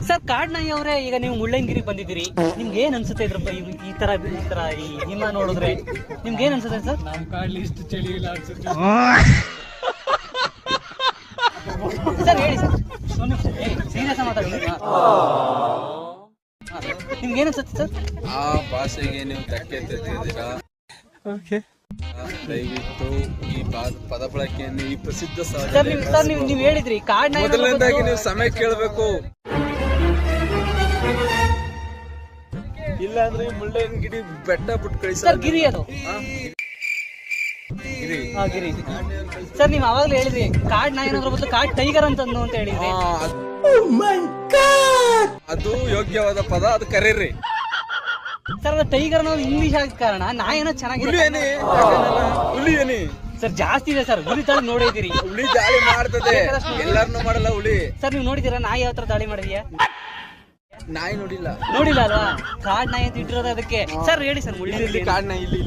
Sir ಕಾಡ್ನಾಯಿ ಅವರೇ, ಈಗ ನೀವು ಮುಳ್ಳಯ್ಯನಗಿರಿ ಬಂದಿದ್ದೀರಿ, ನಿಮ್ಗೆ ಏನ್ ಅನ್ಸುತ್ತೆ ಇದ್ರ ಈ ತರ ಈ ನಿಮ್ಮ ನೋಡಿದ್ರೆ ನಿಮ್ಗೆ ಏನ್ ಅನ್ಸುತ್ತೆ ಸರ್? ನಮ್ ಕಾಡ್ಲಿ ಇಷ್ಟು ಚಳಿ ಇಲ್ಲ ಅನ್ಸುತ್ತೆ. ಸರ್ ಹೇಳಿ ಸರ್, ಸೀರಿಯಸ್ ಮಾತಾಡಿ. ನಿಮ್ಗೆ ಏನ್ ಅನ್ಸುತ್ತೆ ಸರ್? ಆ ಭಾಷೆಗೆ ನೀವು ಧಕ್ಕೆ ತೆಗೆದಿದ್ದೀರಾ. ದಯವಿಟ್ಟು ಈ ಪದ ಬಳಕೆಯನ್ನು ಈ ಪ್ರಸಿದ್ಧ ಸರ್ ನೀವು ಹೇಳಿದ್ರಿ ಕಾಡ್ನಾಯಿ, ಮೊದಲನೇದಾಗಿ ನೀವು ಸಮಯ ಕೇಳಬೇಕು. ಇಲ್ಲ ಅಂದ್ರೆ ಮುಳ್ಳಯ್ಯನಗಿರಿ ಬೆಟ್ಟ ಬಿಟ್ಟು ಕಳಿಸ. ಸರ್ ಗಿರಿ ಅದು ಗಿರಿ. ಸರ್ ನೀವು ಅವಾಗ್ಲೇ ಹೇಳಿದ್ರಿ ಕಾಡ್ನಾಯಿ ಅನ್ನೋದ್ರ ಬದಲು ಕಾಡ್ ಟೈಗರ್ ಅಂತ ಹೇಳಿದ್ರಿ. ಅದು ಯೋಗ್ಯವಾದ ಪದ, ಅದು ಕರೀರಿ. ಸರ್ ಅದು ಟೈಗರ್ ಅನ್ನೋದು ಇಂಗ್ಲಿಷ್ ಆದ ಕಾರಣ ನಾಯಿ ಏನೋ ಚೆನ್ನಾಗಿದೆ. ಹುಲಿ ಏನಿ ಸರ್ ಜಾಸ್ತಿ ಇದೆ ಸರ್, ಹುಲಿ ತಳಿ ನೋಡಿದಿರಿ. ಹುಲಿ ದಾಳಿ ಮಾಡ್ತದೆ, ಎಲ್ಲಾರನು ಮಾಡಲ್ಲ ಹುಲಿ. ಸರ್ ನೀವು ನೋಡಿದೀರಾ ನಾಯಿ ಯಾವ ತರ ದಾಳಿ ಮಾಡಿದ್ಯಾ? ನಾಯಿ ನೋಡಿಲ್ಲ ಅಲ್ವಾ? ಕಾಡ್ ನಾಯಿ ಅಂತ ಇಟ್ಟಿರೋದು ಅದಕ್ಕೆ. ಸರ್ ಹೇಳಿ ಸರ್, ಇಲ್ಲಿ ಕಾಡ್ ನಾಯಿ ಇಲ್ಲಿ